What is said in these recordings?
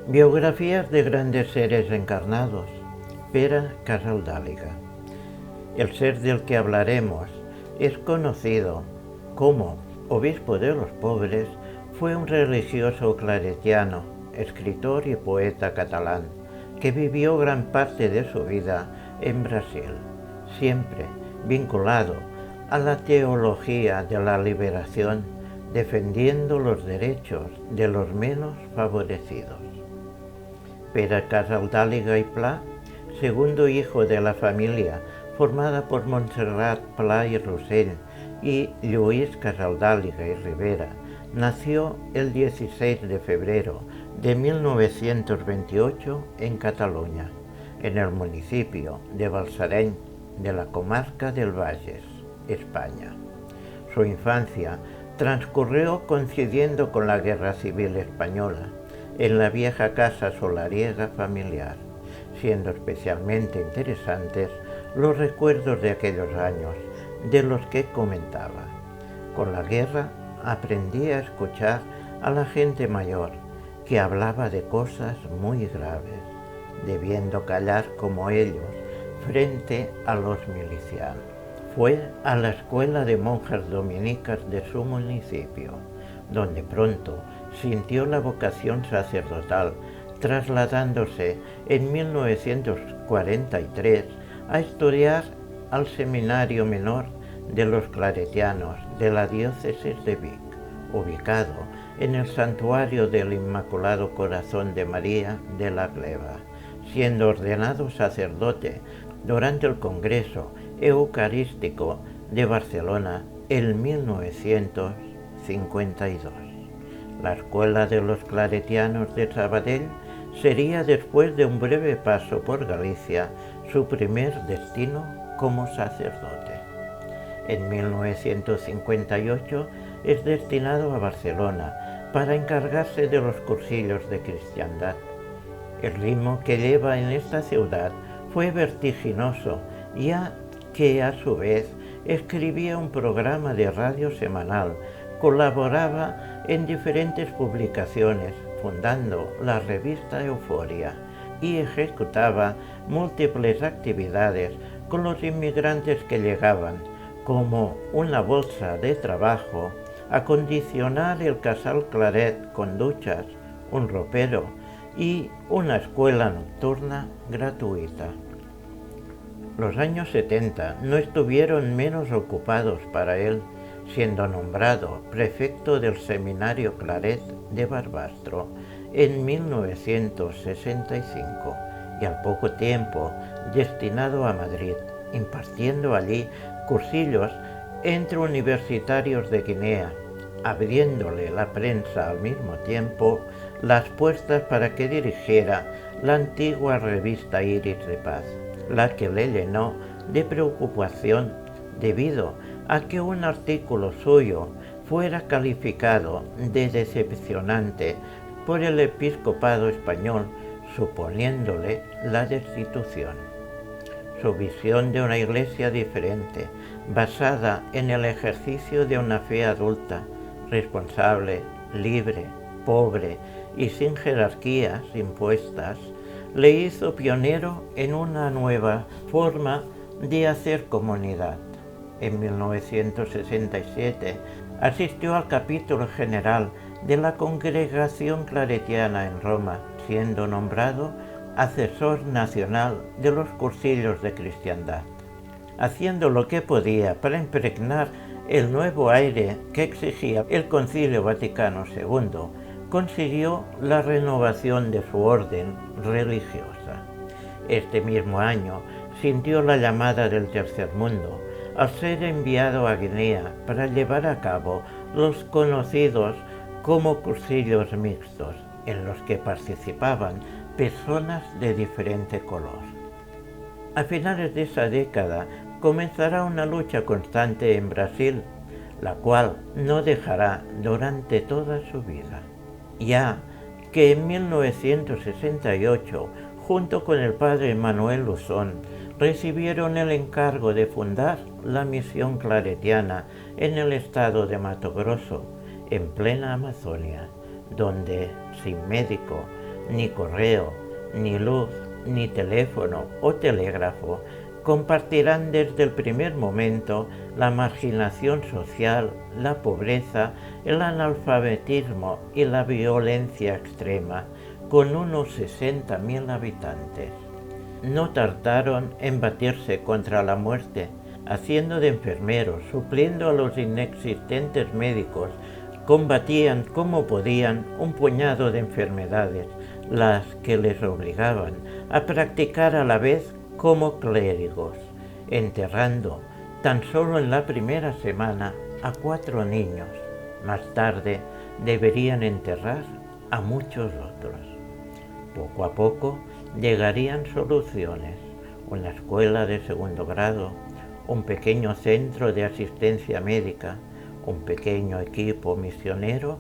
Biografías de grandes seres encarnados. Pere Casaldàliga. El ser del que hablaremos es conocido como obispo de los pobres. Fue un religioso claretiano, escritor y poeta catalán, que vivió gran parte de su vida en Brasil, siempre vinculado a la teología de la liberación, defendiendo los derechos de los menos favorecidos. Pere Casaldàliga y Pla, segundo hijo de la familia formada por Montserrat Pla y Rossell y Lluís Casaldàliga y Ribera, nació el 16 de febrero de 1928 en Cataluña, en el municipio de Balsareny, de la comarca del Bages, España. Su infancia transcurrió coincidiendo con la Guerra Civil Española, en la vieja casa solariega familiar, siendo especialmente interesantes los recuerdos de aquellos años, de los que comentaba. Con la guerra aprendí a escuchar a la gente mayor, que hablaba de cosas muy graves, debiendo callar como ellos frente a los milicianos. Fue a la escuela de monjas dominicas de su municipio, donde pronto sintió la vocación sacerdotal, trasladándose en 1943 a estudiar al Seminario Menor de los Claretianos de la diócesis de Vic, ubicado en el Santuario del Inmaculado Corazón de María de la Gleva, siendo ordenado sacerdote durante el Congreso Eucarístico de Barcelona en 1952. La Escuela de los Claretianos de Sabadell sería, después de un breve paso por Galicia, su primer destino como sacerdote. En 1958 es destinado a Barcelona para encargarse de los cursillos de cristiandad. El ritmo que lleva en esta ciudad fue vertiginoso, ya que a su vez escribía un programa de radio semanal, colaboraba en diferentes publicaciones, fundando la revista Euforia, y ejecutaba múltiples actividades con los inmigrantes que llegaban, como una bolsa de trabajo, acondicionar el Casal Claret con duchas, un ropero y una escuela nocturna gratuita. Los años 70 no estuvieron menos ocupados para él, siendo nombrado prefecto del Seminario Claret de Barbastro en 1965 y al poco tiempo destinado a Madrid, impartiendo allí cursillos entre universitarios de Guinea, abriéndole la prensa al mismo tiempo las puertas para que dirigiera la antigua revista Iris de Paz, la que le llenó de preocupación debido a que un artículo suyo fuera calificado de decepcionante por el episcopado español, suponiéndole la destitución. Su visión de una iglesia diferente, basada en el ejercicio de una fe adulta, responsable, libre, pobre y sin jerarquías impuestas, le hizo pionero en una nueva forma de hacer comunidad. En 1967 asistió al capítulo general de la Congregación Claretiana en Roma, siendo nombrado asesor nacional de los cursillos de cristiandad, haciendo lo que podía para impregnar el nuevo aire que exigía el Concilio Vaticano II. Consiguió la renovación de su orden religiosa. Este mismo año sintió la llamada del tercer mundo al ser enviado a Guinea para llevar a cabo los conocidos como cursillos mixtos, en los que participaban personas de diferente color. A finales de esa década comenzará una lucha constante en Brasil, la cual no dejará durante toda su vida, ya que en 1968, junto con el padre Manuel Luzón, recibieron el encargo de fundar la misión claretiana en el estado de Mato Grosso, en plena Amazonia, donde, sin médico Ni correo, ni luz, ni teléfono o telégrafo compartirán desde el primer momento la marginación social, la pobreza, el analfabetismo y la violencia extrema con unos 60.000 habitantes. No tardaron en batirse contra la muerte, haciendo de enfermeros, supliendo a los inexistentes médicos, combatían como podían un puñado de enfermedades, las que les obligaban a practicar a la vez como clérigos, enterrando tan solo en la primera semana a 4 niños. Más tarde deberían enterrar a muchos otros. Poco a poco llegarían soluciones, una escuela de segundo grado, un pequeño centro de asistencia médica, un pequeño equipo misionero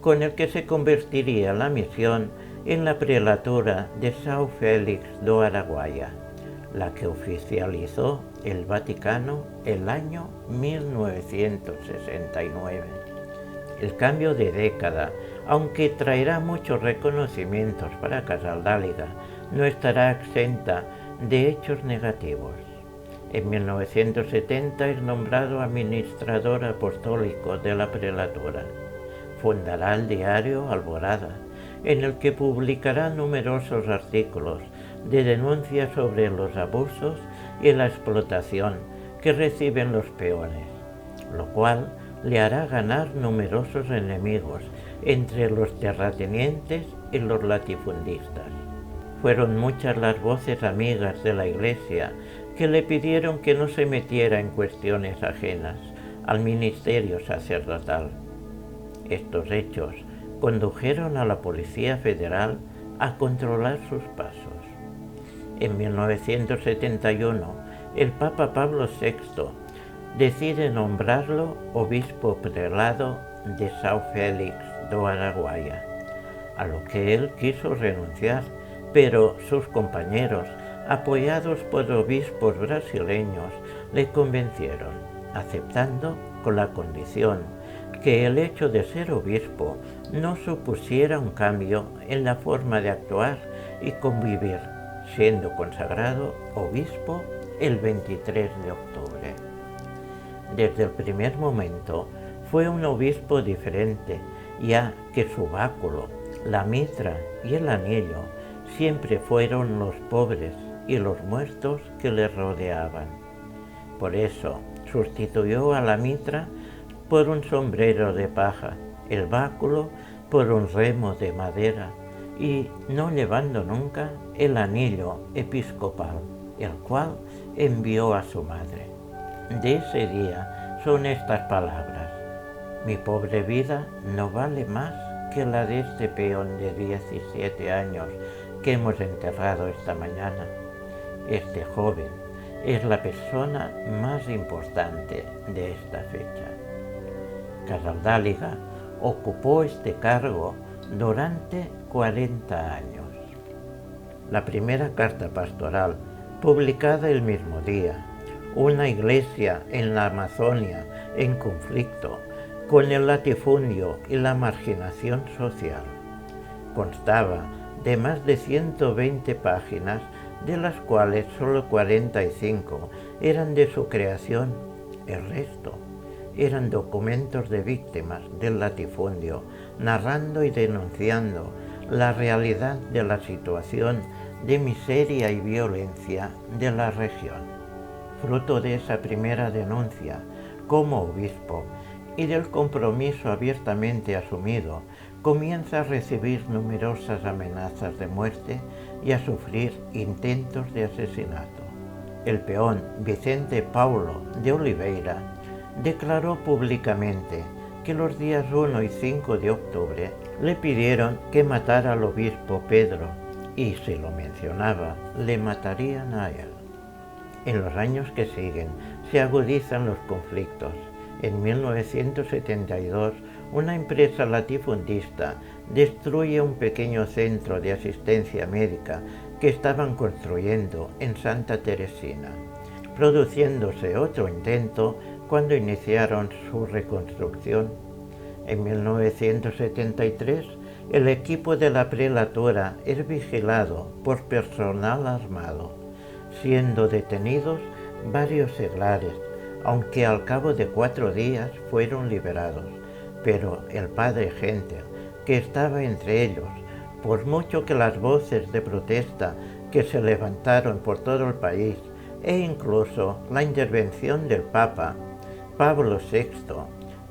con el que se convertiría la misión en la prelatura de São Félix do Araguaia, la que oficializó el Vaticano el año 1969. El cambio de década, aunque traerá muchos reconocimientos para Casaldáliga, no estará exenta de hechos negativos. En 1970 es nombrado administrador apostólico de la prelatura. Fundará el diario Alborada, en el que publicará numerosos artículos de denuncia sobre los abusos y la explotación que reciben los peones, lo cual le hará ganar numerosos enemigos entre los terratenientes y los latifundistas. Fueron muchas las voces amigas de la Iglesia que le pidieron que no se metiera en cuestiones ajenas al ministerio sacerdotal. Estos hechos condujeron a la Policía Federal a controlar sus pasos. En 1971, el Papa Pablo VI decide nombrarlo obispo prelado de São Félix do Araguaia, a lo que él quiso renunciar, pero sus compañeros, apoyados por obispos brasileños, le convencieron, aceptando con la condición que el hecho de ser obispo no supusiera un cambio en la forma de actuar y convivir, siendo consagrado obispo el 23 de octubre. Desde el primer momento fue un obispo diferente, ya que su báculo, la mitra y el anillo siempre fueron los pobres y los muertos que le rodeaban. Por eso sustituyó a la mitra por un sombrero de paja, el báculo por un remo de madera y no llevando nunca el anillo episcopal, el cual envió a su madre. De ese día son estas palabras: mi pobre vida no vale más que la de este peón de 17 años que hemos enterrado esta mañana. Este joven es la persona más importante de esta fecha. Casaldáliga ocupó este cargo durante 40 años. La primera carta pastoral, publicada el mismo día, una iglesia en la Amazonia en conflicto con el latifundio y la marginación social, constaba de más de 120 páginas, de las cuales solo 45 eran de su creación. El resto eran documentos de víctimas del latifundio, narrando y denunciando la realidad de la situación de miseria y violencia de la región. Fruto de esa primera denuncia como obispo y del compromiso abiertamente asumido, comienza a recibir numerosas amenazas de muerte y a sufrir intentos de asesinato. El peón Vicente Paulo de Oliveira declaró públicamente que los días 1 y 5 de octubre le pidieron que matara al obispo Pedro y, si lo mencionaba, le matarían a él. En los años que siguen se agudizan los conflictos. En 1972, una empresa latifundista destruye un pequeño centro de asistencia médica que estaban construyendo en Santa Teresina, produciéndose otro intento cuando iniciaron su reconstrucción. En 1973, el equipo de la prelatura es vigilado por personal armado, siendo detenidos varios seglares, aunque al cabo de 4 días fueron liberados. Pero el padre Gentel, que estaba entre ellos, por mucho que las voces de protesta que se levantaron por todo el país e incluso la intervención del Papa Pablo VI,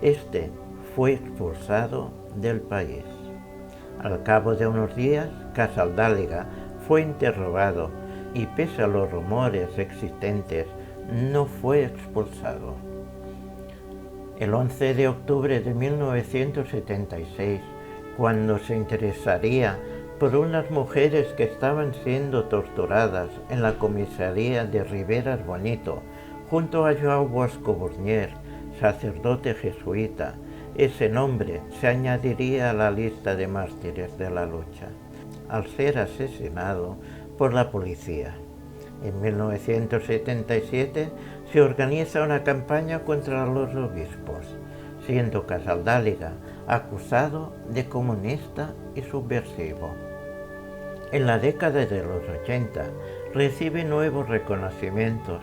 este fue expulsado del país. Al cabo de unos días, Casaldáliga fue interrogado y, pese a los rumores existentes, no fue expulsado. El 11 de octubre de 1976, cuando se interesaría por unas mujeres que estaban siendo torturadas en la comisaría de Riberas Bonito, junto a João Bosco Burnier, sacerdote jesuita, ese nombre se añadiría a la lista de mártires de la lucha, al ser asesinado por la policía. En 1977 se organiza una campaña contra los obispos, siendo Casaldáliga acusado de comunista y subversivo. En la década de los 80 recibe nuevos reconocimientos,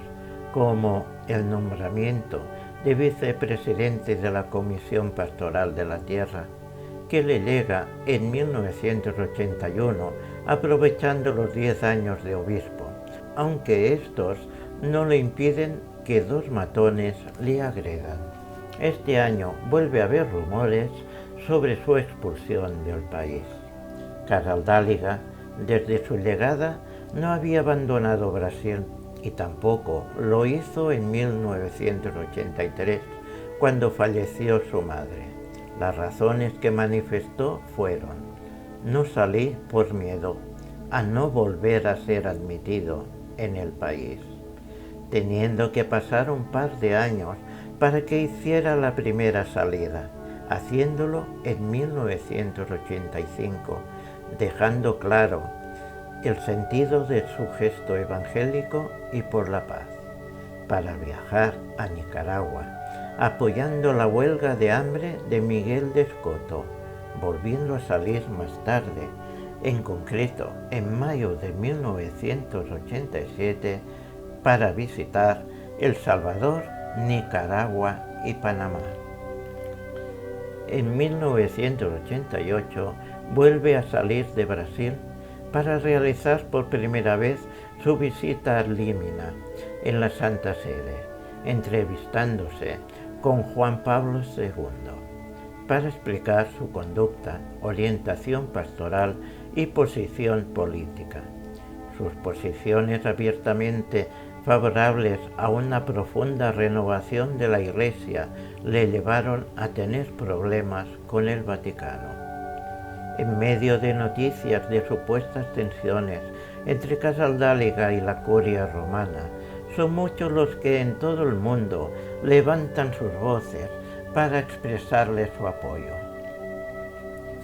como el nombramiento de vicepresidente de la Comisión Pastoral de la Tierra, que le llega en 1981, aprovechando los 10 años de obispo, aunque estos no le impiden que 2 matones le agredan. Este año vuelve a haber rumores sobre su expulsión del país. Casaldáliga, desde su llegada, no había abandonado Brasil y tampoco lo hizo en 1983, cuando falleció su madre. Las razones que manifestó fueron: no salí por miedo a no volver a ser admitido en el país, teniendo que pasar un par de años para que hiciera la primera salida, haciéndolo en 1985, dejando claro el sentido de su gesto evangélico y por la paz, para viajar a Nicaragua, apoyando la huelga de hambre de Miguel de Escoto, volviendo a salir más tarde, en concreto en mayo de 1987, para visitar El Salvador, Nicaragua y Panamá. En 1988 vuelve a salir de Brasil para realizar por primera vez su visita a Límina, en la Santa Sede, entrevistándose con Juan Pablo II, para explicar su conducta, orientación pastoral y posición política. Sus posiciones abiertamente favorables a una profunda renovación de la Iglesia le llevaron a tener problemas con el Vaticano. En medio de noticias de supuestas tensiones entre Casaldáliga y la curia romana, son muchos los que en todo el mundo levantan sus voces para expresarle su apoyo.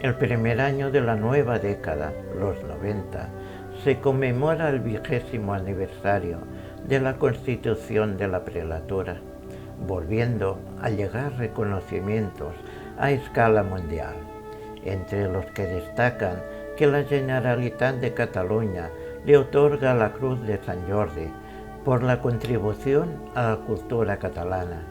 El primer año de la nueva década, los 90, se conmemora el 20º aniversario de la constitución de la prelatura, volviendo a llegar reconocimientos a escala mundial, entre los que destacan que la Generalitat de Cataluña le otorga la Cruz de Sant Jordi por la contribución a la cultura catalana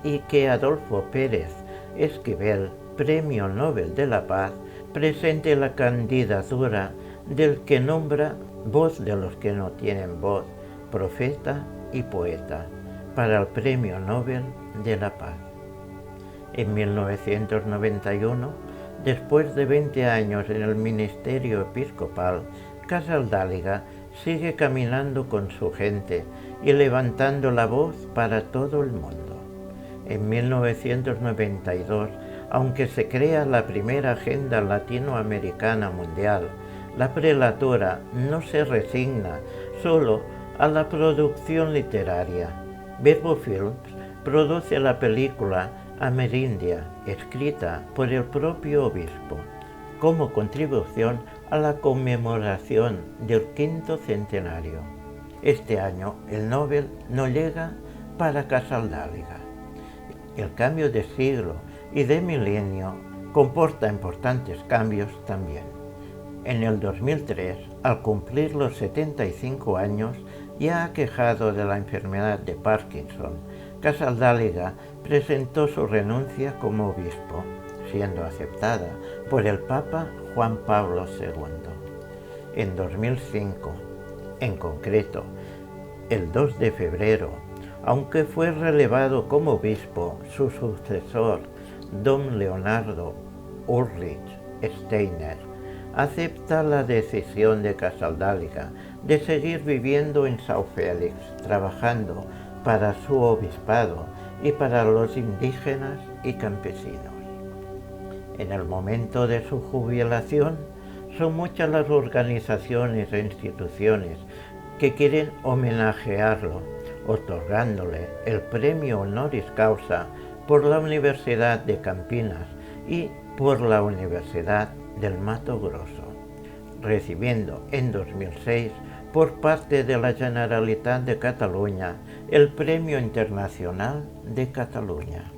y que Adolfo Pérez Esquivel, Premio Nobel de la Paz, presente la candidatura del que nombra voz de los que no tienen voz, profeta y poeta, para el Premio Nobel de la Paz. En 1991, después de 20 años en el ministerio episcopal, Casaldáliga sigue caminando con su gente y levantando la voz para todo el mundo. En 1992, aunque se crea la primera agenda latinoamericana mundial, la prelatura no se resigna solo a la producción literaria. Verbo Films produce la película Amerindia, escrita por el propio obispo, como contribución a la conmemoración del 5º centenario. Este año el Nobel no llega para Casaldáliga. El cambio de siglo y de milenio comporta importantes cambios también. En el 2003, al cumplir los 75 años, ya aquejado de la enfermedad de Parkinson, Casaldáliga presentó su renuncia como obispo, siendo aceptada por el Papa Juan Pablo II. En 2005, en concreto, el 2 de febrero, aunque fue relevado como obispo, su sucesor, don Leonardo Ulrich Steiner, acepta la decisión de Casaldáliga de seguir viviendo en São Félix, trabajando para su obispado y para los indígenas y campesinos. En el momento de su jubilación, son muchas las organizaciones e instituciones que quieren homenajearlo, otorgándole el premio honoris causa por la Universidad de Campinas y por la Universidad del Mato Grosso, recibiendo en 2006 por parte de la Generalitat de Cataluña el Premio Internacional de Cataluña.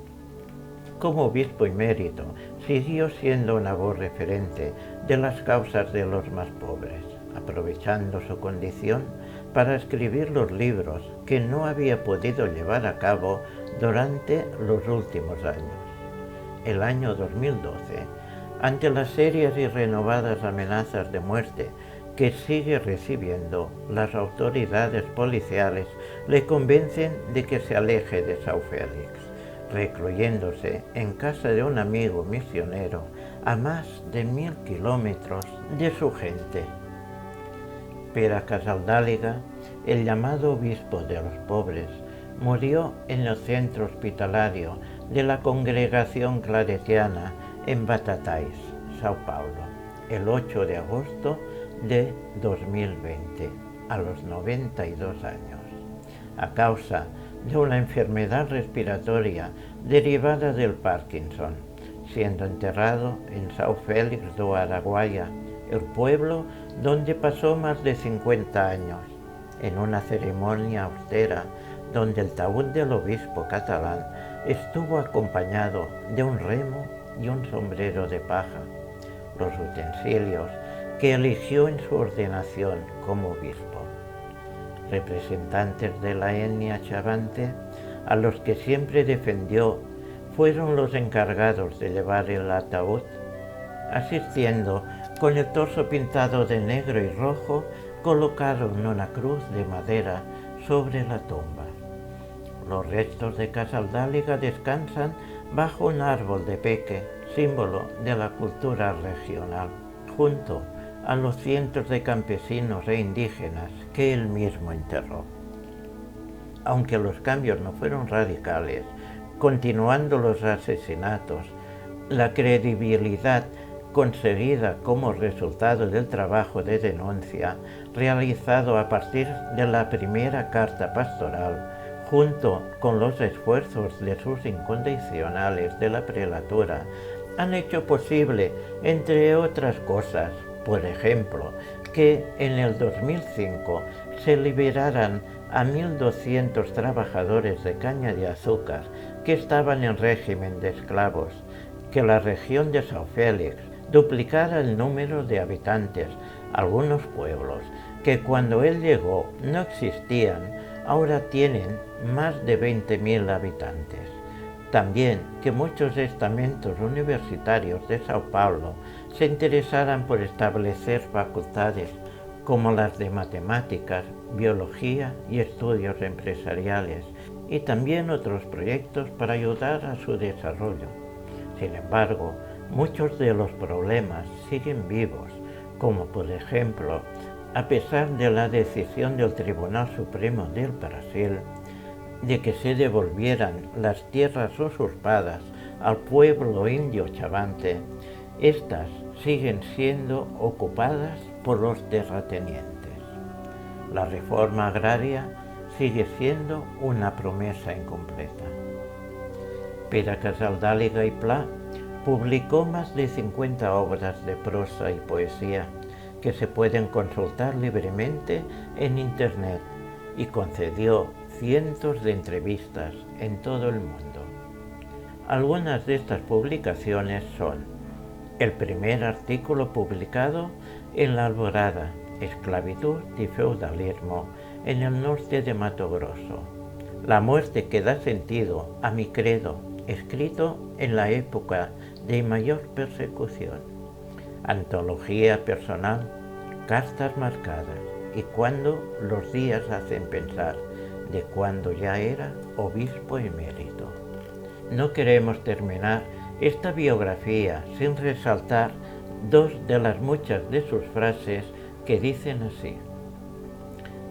Como obispo emérito, siguió siendo una voz referente de las causas de los más pobres, aprovechando su condición para escribir los libros que no había podido llevar a cabo durante los últimos años. El año 2012, ante las serias y renovadas amenazas de muerte que sigue recibiendo, las autoridades policiales le convencen de que se aleje de São Félix, recluyéndose en casa de un amigo misionero a más de 1000 kilómetros de su gente. Pere Casaldáliga, el llamado obispo de los pobres, murió en el centro hospitalario de la congregación claretiana en Batatais, São Paulo, el 8 de agosto de 2020, a los 92 años, a causa de una enfermedad respiratoria derivada del Parkinson, siendo enterrado en São Félix do Araguaia, el pueblo donde pasó más de 50 años, en una ceremonia austera donde el taúd del obispo catalán estuvo acompañado de un remo y un sombrero de paja, los utensilios que eligió en su ordenación como obispo. Representantes de la etnia chavante, a los que siempre defendió, fueron los encargados de llevar el ataúd, asistiendo con el torso pintado de negro y rojo, colocaron una cruz de madera sobre la tumba. Los restos de Casaldáliga descansan bajo un árbol de peque, símbolo de la cultura regional, junto a los cientos de campesinos e indígenas que él mismo enterró. Aunque los cambios no fueron radicales, continuando los asesinatos, la credibilidad conseguida como resultado del trabajo de denuncia realizado a partir de la primera carta pastoral, junto con los esfuerzos de sus incondicionales de la prelatura, han hecho posible, entre otras cosas, por ejemplo, que en el 2005 se liberaran a 1.200 trabajadores de caña de azúcar que estaban en régimen de esclavos, que la región de São Félix duplicara el número de habitantes, algunos pueblos que cuando él llegó no existían, ahora tienen más de 20.000 habitantes. También que muchos estamentos universitarios de São Paulo se interesaran por establecer facultades como las de matemáticas, biología y estudios empresariales, y también otros proyectos para ayudar a su desarrollo. Sin embargo, muchos de los problemas siguen vivos, como por ejemplo, a pesar de la decisión del Tribunal Supremo del Brasil de que se devolvieran las tierras usurpadas al pueblo indio chavante, estas siguen siendo ocupadas por los terratenientes. La reforma agraria sigue siendo una promesa incompleta. Pere Casaldáliga y Pla publicó más de 50 obras de prosa y poesía que se pueden consultar libremente en Internet y concedió cientos de entrevistas en todo el mundo. Algunas de estas publicaciones son El primer artículo publicado en La Alborada, Esclavitud y feudalismo en el norte de Mato Grosso. La muerte que da sentido a mi credo, escrito en la época de mayor persecución. Antología personal, cartas marcadas, y cuando los días hacen pensar de cuando ya era obispo emérito. No queremos terminar esta biografía sin resaltar dos de las muchas de sus frases que dicen así: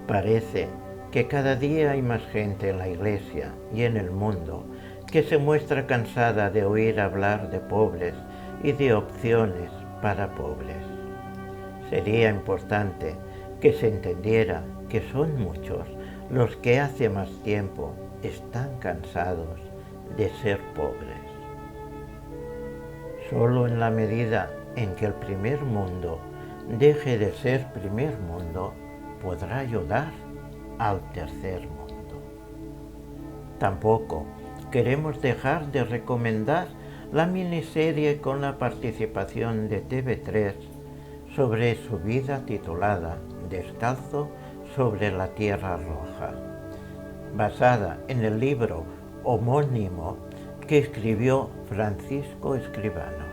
parece que cada día hay más gente en la Iglesia y en el mundo que se muestra cansada de oír hablar de pobres y de opciones para pobres. Sería importante que se entendiera que son muchos los que hace más tiempo están cansados de ser pobres. Solo en la medida en que el primer mundo deje de ser primer mundo, podrá ayudar al tercer mundo. Tampoco queremos dejar de recomendar la miniserie con la participación de TV3 sobre su vida titulada Descalzo sobre la Tierra Roja, basada en el libro homónimo que escribió Francisco Escribano.